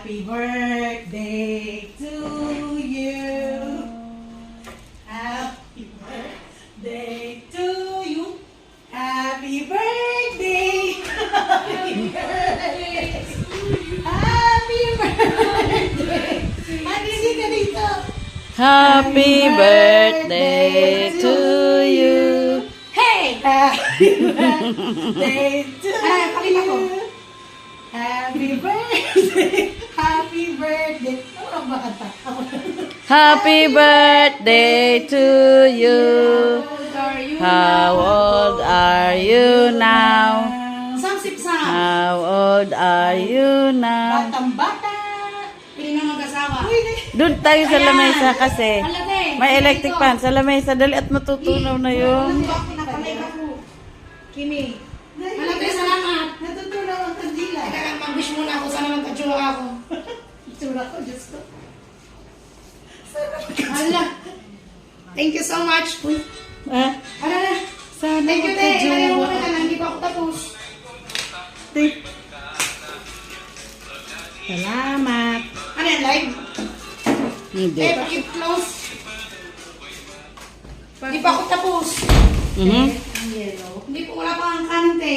Happy birthday to you. Happy birthday to you. Happy birthday. Happy birthday. Happy birthday. Hindi ka dito. Happy birthday to you. Hey! Happy birthday to pakita ko. you. Happy birthday. Happy birthday. Ano ang bakanta? Happy birthday to you. How old are you now? Samsip-sam. How old are you now? Batang-bata. Pili na mag-asawa. Doon tayo sa lamesa kasi. Halate. May electric fan sa lamesa. Dali at matutunaw na yun. Nakamay ka po. Kimi. Halate, salamat. Natutunaw ang kandila. Teka lang, mag-wish muna ako. Sana magka-tsura ako. Itsura ko, Diyos ko. Hala. Thank you so much. Uy. Ah, Hala na. sana Thank you, te. Ilagay mo muna magka-jowa. ka na. Hindi pa ako tapos. Salamat. Ano yan, live? Hindi. Eh, pakit-close. Hindi pa ako tapos. Mhm. Ang yellow. Hindi po, wala pa ang kanin, te.